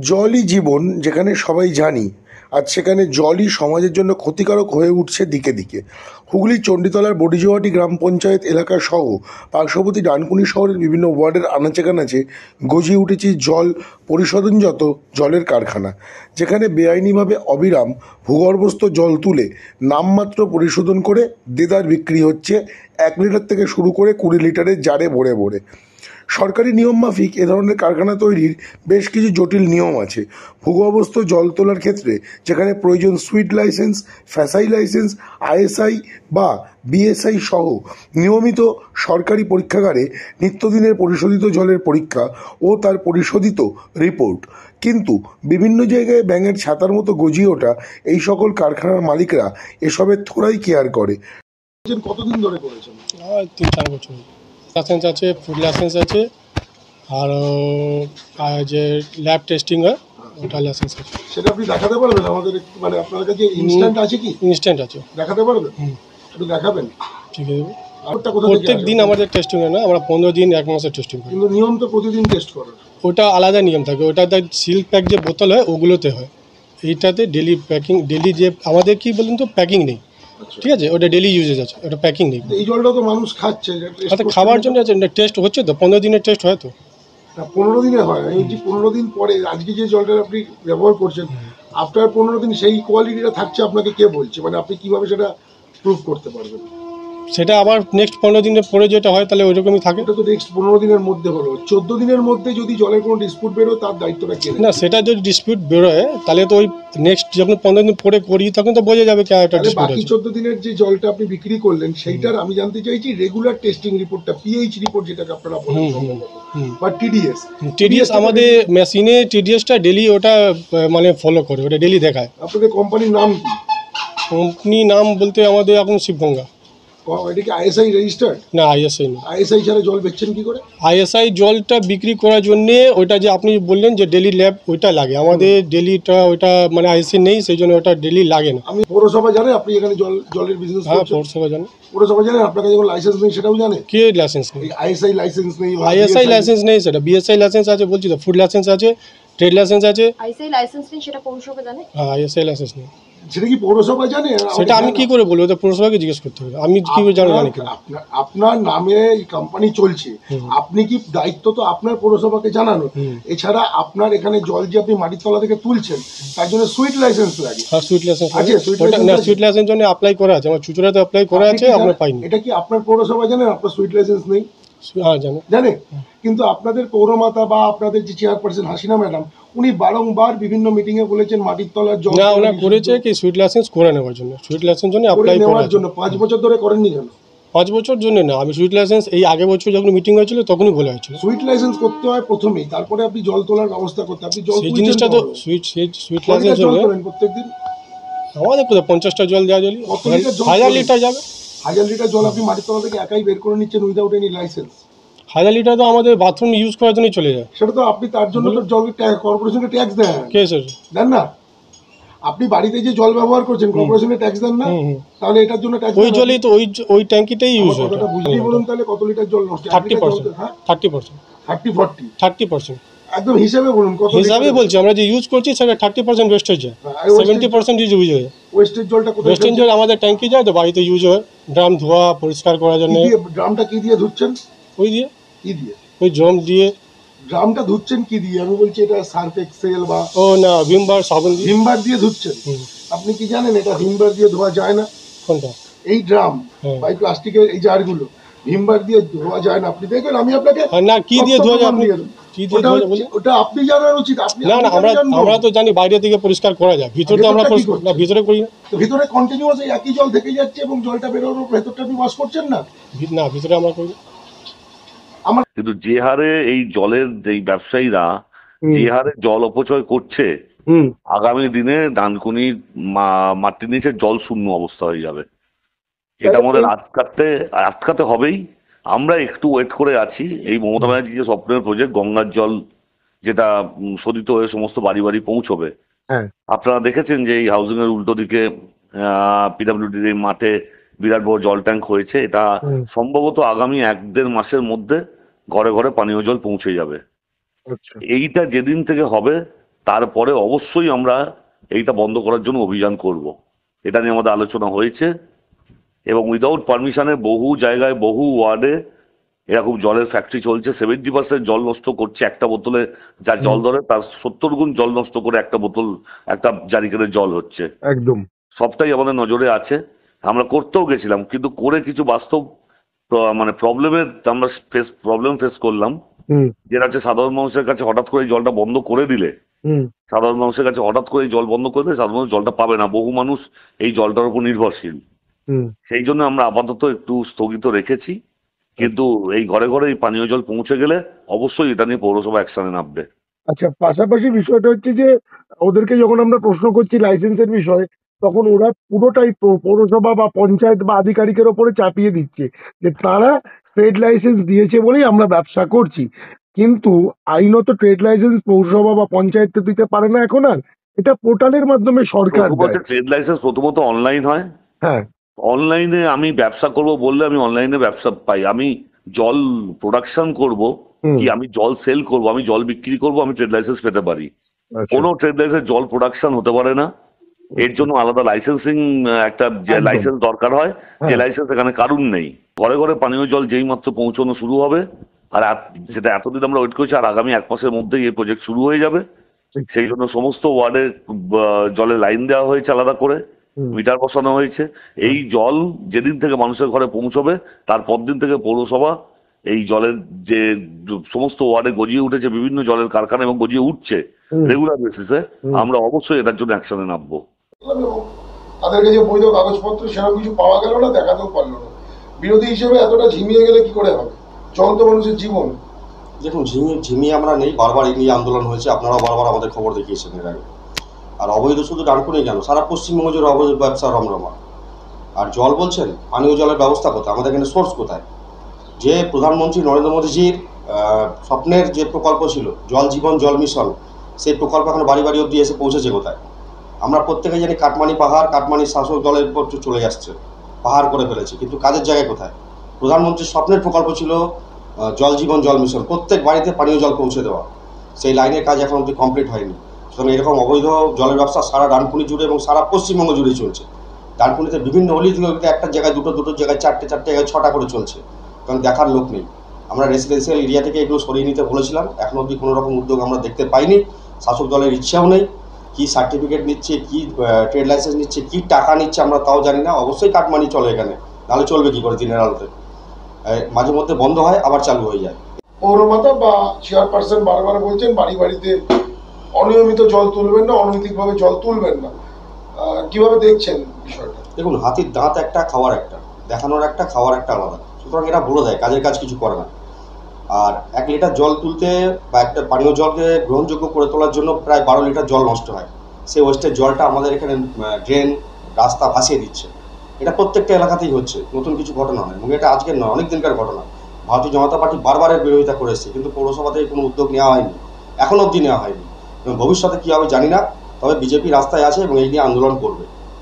জলই জীবন যেখানে সবাই জানি, আজ সেখানে জলই সমাজের জন্য ক্ষতিকারক হয়ে উঠছে দিকে দিকে। হুগলির চণ্ডীতলার বডিজোয়াটি গ্রাম পঞ্চায়েত এলাকা সহ পার্শ্ববর্তী ডানকুনি শহরের বিভিন্ন ওয়ার্ডের আনাচে কানাচে গজিয়ে উঠেছে জল পরিশোধনযত জলের কারখানা, যেখানে বেআইনিভাবে অবিরাম ভূগর্ভস্থ জল তুলে নামমাত্র পরিশোধন করে দেদার বিক্রি হচ্ছে 1 লিটার থেকে শুরু করে 20 লিটারের জারে ভরে ভরে। সরকারি নিয়ম মাফিক এ ধরনের কারখানা তৈরির বেশ কিছু জটিল নিয়ম আছে। ভূগর্ভস্থ জল তোলার ক্ষেত্রে যেখানে প্রয়োজন sweet licence, FSSAI licence, ISI বা বিএসআই সহ নিয়মিত সরকারি পরীক্ষাগারে নিত্যদিনের পরিশোধিত জলের পরীক্ষা ও তার পরিশোধিত রিপোর্ট। কিন্তু বিভিন্ন জায়গায় ব্যাঙের ছাতার মতো গজিয়ে ওঠা এই সকল কারখানার মালিকরা এসবের থোড়াই কেয়ার করে। কতদিন ধরে করেছেন? 3-4 বছর। লাইসেন্স আছে, ফুড লাইসেন্স আছে, আর যে ল্যাব টেস্টিং হয় ওটা লাইসেন্স আছে। সেটা আপনি দেখাতে পারবেন আমাদের? মানে আপনার কাছে ইনস্ট্যান্ট আছে কি? ইনস্ট্যান্ট আছে। দেখাতে পারবেন? একটু দেখাবেন। ঠিক আছে। প্রত্যেক দিন আমাদের টেস্টিং হয় না, আমরা 15 দিন 1 মাসের টেস্টিং করি। কিন্তু নিয়ম তো প্রতিদিন টেস্ট করার। ওটা আলাদা নিয়ম থাকে, ওটাতে সিল প্যাক যে বোতল হয় ওগুলোতে হয়। এইটাতে ডেলি প্যাকিং, ডেলি যে আমাদের কি বলুন তো প্যাকিং নেই, ঠিক আছে, ওটা ডেলি ইউজেজ আছে, ওটা প্যাকিং নেই। এই জলটা তো মানুষ খাচ্ছে, খাবার জন্য আছে, টেস্ট হচ্ছে তো, 15 দিনের টেস্ট হয় তো। 15 দিনে হয়? এই যে 15 দিন পরে আজকে যে জলটা আপনি ব্যবহার করছেন, আফটার 15 দিন সেই কোয়ালিটিটা থাকছে, আপনাকে কে বলছে? মানে আপনি কিভাবে সেটা প্রুভ করতে পারবেন? সেটা আবার নেক্সট 15 দিনের পরে যেটা হয় তাহলে ওইরকমই থাকে। এটা তো নেক্সট 15 দিনের মধ্যে হলো। 14 দিনের মধ্যে যদি জলের কোনো ডিসপিউট বেরোয় তার দায়িত্বটা কে? না, সেটা যদি ডিসপিউট বেরোয় তাহলে তো ওই নেক্সট যখন 15 দিন পরে করি তখন তো বোঝা যাবে কি এটা ডিসপিউট আছে। বাকি 14 দিনের যে জলটা আপনি বিক্রি করলেন সেইটার আমি জানতে চাইছি রেগুলার টেস্টিং রিপোর্টটা, পিএইচ রিপোর্ট যেটাকে আপনারা বলেন, বা টিডিএস আমাদের মেশিনে টিডিএসটা ডেলি ওটা মানে ফলো করে, ওটা ডেলি দেখায়। আপনাদের কোম্পানির নাম কি? কোম্পানি নাম বলতে আমাদের এখন শিবগঙ্গা। এটা কি আইএসআই রেজিস্টার্ড? না, আইএসআই না। আইএসআই ছাড়া জল বেচছেন কি করে? আইএসআই জলটা বিক্রি করার জন্য ওইটা যে আপনি বললেন যে ডেলি ল্যাব ওইটা লাগে, আমাদের ডেলিটা ওইটা মানে আইএসআই নেই, সেই জন্য ওটা ডেলি লাগে না। আমি পৌরসভা জানে আপনি এখানে জলের বিজনেস করছেন? হ্যাঁ, পৌরসভা জানে। পৌরসভা জানে আপনার কাছে কোনো লাইসেন্স নেই সেটাও জানে? কে লাইসেন্স নেই? আইএসআই লাইসেন্স নেই? আইএসআই লাইসেন্স নেই, সেটা বিএসআই লাইসেন্স আছে বলছি তো, ফুড লাইসেন্স আছে, ট্রেড লাইসেন্স আছে। আইএসআই লাইসেন্স নেই সেটা পৌরসভা জানে? হ্যাঁ, আইএসআই লাইসেন্স নেই। সেটা কি পৌরসভা জানে? সেটা আমি কি করে বলবো, ওটা পৌরসভাকে জিজ্ঞেস করতে হবে, আমি কি করে জানি কি? আপনার নামে এই কোম্পানি চলছে, আপনি কি দায়িত্ব তো আপনার পৌরসভাকে জানানো। এছাড়া আপনার এখানে জল যে আপনি মাটির তলা থেকে তুলছেন তার জন্য সুইট লাইসেন্স লাগে। হ্যাঁ, সুইট লাইসেন্স আছে। সুইট লাইসেন্স জন্য অ্যাপ্লাই করা আছে, আমার চুচুড়াতে অ্যাপ্লাই করা আছে, আমরা পাইনি। এটা কি আপনার পৌরসভা জানেন আপনার সুইট লাইসেন্স নেই? হ্যাঁ, জানে। কিন্তু আপনাদের পৌরমাতা বা আপনাদের যে চেয়ারপারসন হাসিনা ম্যাডাম, উনি বারংবার বিভিন্ন মিটিং এ বলেছেন মাটির তলার জল। না, ওনা করেছে কি সুইট লাইসেন্স করে নেওয়ার জন্য, সুইট লাইসেন্স জন্য অ্যাপ্লাই করার জন্য। 5 বছর ধরে করেননি কেন? 5 বছর জন্য না, আমি সুইট লাইসেন্স এই আগে বছর যখন মিটিং হয়েছিল তখনই বলা হয়েছিল সুইট লাইসেন্স করতে হয় প্রথমেই, তারপরে আপনি জল তোলার ব্যবস্থা করতে। আপনি জল সেই জিনিসটা তো সুইট লাইসেন্স জন্য প্রত্যেকদিন আমাদের কোথায় 50টা জল দেওয়া জল 1000 লিটার যাবে। 1000 লিটার জল আপনি মাটির তলা থেকে একাই বের করে নিচ্ছেন উইদাউট এনি লাইসেন্স। 1000 লিটার তো আমাদের বাথরুম ইউজ করার জন্যই চলে যায়। সেটা তো আপনি তার জন্য তো জল কর্পোরেশনকে ট্যাক্স দেন। কে স্যার? দেন না? আপনি বাড়িতে যে জল ব্যবহার করছেন কর্পোরেশনে ট্যাক্স দেন না? তাহলে এটার জন্য ট্যাক্স ওই জলই তো ওই ট্যাঙ্কিটাই ইউজ হয়। কথাটা বুঝিয়ে বলুন তাহলে কত লিটার জল নষ্ট? 30%। 30% একদম হিসাবে বলুন কত? হিসাবে বলছি, আমরা যে ইউজ করছি সেটা 30% ওয়েস্টেজ যায়, 70% ইউজ হয়। ওয়েস্টেজ জলটা কোথায়? ওয়েস্টেজ জল আমাদের ট্যাঙ্কি যায় তো, বাড়িতে ইউজ হয়, ড্রাম ধোয়া পরিষ্কার করার জন্য। ড্রামটা কি দিয়ে ধুচ্ছেন? ওই দিয়ে। কি দিয়ে? ওই জম দিয়ে। ড্রামটা ধুচ্ছেন কি দিয়ে? আমি বলছি এটা সার্ফ এক্সেল বা ও না, ভিমবার সাবান দিয়ে। ভিমবার দিয়ে ধুচ্ছেন? আপনি কি জানেন এটা ভিমবার দিয়ে ধোয়া যায় না? কোনটা? এই ড্রাম বা এই প্লাস্টিকের এই জারগুলো ভিমবার দিয়ে ধোয়া যায় না। আপনি দেখবেন, আমি আপনাকে না কি দিয়ে ধোয়া যায়, আপনি কি দিয়ে ধোয়া যায় বলুন? ওটা আপনি জানার উচিত। আপনি না না, আমরা তো জানি বাইরে থেকে পরিষ্কার করা যায়, ভিতরে তো আমরা না, ভিতরে করি না। তো ভিতরে কন্টিনিউয়াস এই একই জল থেকে যাচ্ছে এবং জলটা বেরোনোর ভেতরটা আপনি ওয়াশ করছেন না? না, ভিতরে আমরা করি না। কিন্তু যে হারে এই জলের এই ব্যবসায়ীরা যে হারে জল অপচয় করছে, আগামী দিনে ডানকুনির মাটির নিচে জল শূন্য অবস্থা হয়ে যাবে। এটা আমাদের আটকাতে হবেই। আমরা একটু ওয়েট করে আছি। এই মমতা ব্যানার্জি যে স্বপ্নের প্রজেক্ট গঙ্গার জল, যেটা শোধিত হয়ে সমস্ত বাড়ি বাড়ি পৌঁছবে। আপনারা দেখেছেন যে এই হাউজিং এর উল্টো দিকে পিডব্লিউডির এই মাঠে বিরাট বড় জল ট্যাঙ্ক হয়েছে। এটা সম্ভবত আগামী 1-1.5 মাসের মধ্যে ঘরে ঘরে পানীয় জল পৌঁছে যাবে। এইটা যেদিন থেকে হবে তারপরে অবশ্যই আমরা এইটা বন্ধ করার জন্য অভিযান করব। এটা নিয়ে আমাদের আলোচনা হয়েছে এবং উইদাউট পারমিশনে বহু জায়গায় বহু ওয়ার্ডে এরকম জলের ফ্যাক্টরি চলছে। 70% জল নষ্ট করছে একটা বোতলে, যা জল ধরে তার 70 গুণ জল নষ্ট করে একটা বোতল, একটা জারিকানের জল হচ্ছে। একদম। সবটাই আমাদের নজরে আছে, আমরা করতেও গেছিলাম, কিন্তু করে কিছু বাস্তব মানে আমরা প্রবলেম ফেস করলাম। যেটা হচ্ছে সাধারণ মানুষের কাছে হঠাৎ করে এই জলটা বন্ধ করে দিলে, সাধারণ মানুষের কাছে হঠাৎ করে এই জল বন্ধ করে দিলে সাধারণ মানুষ জলটা পাবে না। বহু মানুষ এই জলটার উপর নির্ভরশীল। সেই জন্য আমরা আপাতত একটু স্থগিত রেখেছি, কিন্তু এই ঘরে ঘরে এই পানীয় জল পৌঁছে গেলে অবশ্যই এটা নিয়ে পৌরসভা অ্যাকশনে নামবে। আচ্ছা, পাশাপাশি বিষয়টা হচ্ছে যে ওদেরকে যখন আমরা প্রশ্ন করছি লাইসেন্সের বিষয়ে, তখন ওরা পুরোটাই পৌরসভা বা পঞ্চায়েত বা আধিকারিকের ওপরে চাপিয়ে দিচ্ছে যে তারা ট্রেড লাইসেন্স দিয়েছে বলেই আমরা ব্যবসা করছি। কিন্তু আইনত ট্রেড লাইসেন্স পৌরসভা বা পঞ্চায়েত তো দিতে পারে না এখন আর, এটা পোর্টালের মাধ্যমে সরকার দেয়। ট্রেড লাইসেন্স প্রথমত অনলাইন হয়। হ্যাঁ, অনলাইনে আমি ব্যবসা করব বললে আমি অনলাইনে ব্যবসা পাই। আমি জল প্রোডাকশন করব কি আমি জল সেল করব, আমি জল বিক্রি করব, আমি ট্রেড লাইসেন্স পেতে পারি। কোনো ট্রেড লাইসেন্স জল প্রোডাকশন হতে পারে না। এর জন্য আলাদা লাইসেন্সিং একটা যে লাইসেন্স দরকার হয়, যে লাইসেন্স এখানে কারণ নেই। ঘরে ঘরে পানীয় জল যেই মাত্র পৌঁছানো শুরু হবে, আর সেটা এতদিন আমরা ওয়েট করছি, আর আগামী 1 মাসের মধ্যেই এই প্রজেক্ট শুরু হয়ে যাবে। সেই জন্য সমস্ত ওয়ার্ডে জলের লাইন দেওয়া হয়েছে, আলাদা করে মিটার বসানো হয়েছে। এই জল যেদিন থেকে মানুষের ঘরে পৌঁছবে তার পরদিন থেকে পৌরসভা এই জলের যে সমস্ত ওয়ার্ডে গজিয়ে উঠেছে বিভিন্ন জলের কারখানা এবং গজিয়ে উঠছে রেগুলার বেসিসে, আমরা অবশ্যই এটার জন্য অ্যাকশনে নামবো। তাদের কাছে বৈধ কাগজপত্র সেরকম কিছু পাওয়া গেল না, দেখাতেও পারলো না। বিরোধী হিসেবে এতটা ঝিমিয়ে গেলে কি করে হবে? জল তো মানুষের জীবন। দেখুন, ঝিমিয়ে আমরা নেই, বারবার এই নিয়ে আন্দোলন হয়েছে, আপনারাও বারবার আমাদের খবর দেখিয়েছেন এর আগে। আর অবৈধ শুধু ডানকুনি কেন, সারা পশ্চিমবঙ্গ জুড়ে অবৈধ ব্যবসা রমরমা। আর জল বলছেন, পানীয় জলের ব্যবস্থা কোথায়, আমাদের এখানে সোর্স কোথায়? যে প্রধানমন্ত্রী নরেন্দ্র মোদীজির স্বপ্নের যে প্রকল্প ছিল জল জীবন জল মিশন, সেই প্রকল্প এখন বাড়ি বাড়ি অব্দি এসে পৌঁছেছে কোথায়? আমরা প্রত্যেকে জানি কাটমানি পাহাড়, কাটমানি শাসক দলের উপর চলে আসছে, পাহাড় করে ফেলেছে, কিন্তু কাজের জায়গায় কোথায়? প্রধানমন্ত্রীর স্বপ্নের প্রকল্প ছিল জল জীবন জল মিশন, প্রত্যেক বাড়িতে পানীয় জল পৌঁছে দেওয়া। সেই লাইনের কাজ এখন অব্দি কমপ্লিট হয়নি। সুতরাং এরকম অবৈধ জলের ব্যবসা সারা ডানকুনি জুড়ে এবং সারা পশ্চিমবঙ্গ জুড়ে চলছে। ডানকুনিতে বিভিন্ন অলিগুলোতে একটা জায়গায় দুটো জায়গায় চারটে জায়গায় 6টা করে চলছে, কারণ দেখার লোক নেই। আমরা রেসিডেন্সিয়াল এরিয়া থেকে এগুলো সরিয়ে নিতে বলেছিলাম, এখন অব্দি কোনো রকম উদ্যোগ আমরা দেখতে পাইনি। শাসক দলের ইচ্ছাও নেই। কি সার্টিফিকেট নিচ্ছে, কি ট্রেড লাইসেন্স নিচ্ছে, কি টাকা নিচ্ছে আমরা তাও জানি না। অবশ্যই কাটমানি চলে এখানে, নাহলে চলবে কি করে দিনের আলোতে? মাঝে মধ্যে বন্ধ হয়, আবার চালু হয়ে যায়। পৌরমাতা বা চেয়ারপারসন বারবার বলছেন বাড়ি বাড়িতে অনিয়মিত জল তুলবেন না, অনৈতিকভাবে জল তুলবেন না। কিভাবে দেখছেন বিষয়টা? দেখুন, হাতির দাঁত একটা, খাওয়ার একটা, দেখানোর একটা, খাওয়ার একটা আলাদা। সুতরাং এরা বলে দেয়, কাজের কাজ কিছু করে না। আর 1 লিটার জল তুলতে বা একটা পানীয় জলকে গ্রহণযোগ্য করে তোলার জন্য প্রায় 12 লিটার জল নষ্ট হয়। সেই ওয়েস্টের জলটা আমাদের এখানে ড্রেন, রাস্তা ভাসিয়ে দিচ্ছে। এটা প্রত্যেকটা এলাকাতেই হচ্ছে, নতুন কিছু ঘটনা নয়, এবং এটা আজকের নয়, অনেক দিনকার ঘটনা। ভারতীয় জনতা পার্টি বারবারের বিরোধিতা করে এসেছে, কিন্তু পৌরসভা থেকে কোনো উদ্যোগ নেওয়া হয়নি, এখন অবধি নেওয়া হয়নি। এবং ভবিষ্যতে কী হবে জানি না, তবে বিজেপি রাস্তায় আছে এবং এই নিয়ে আন্দোলন করবে।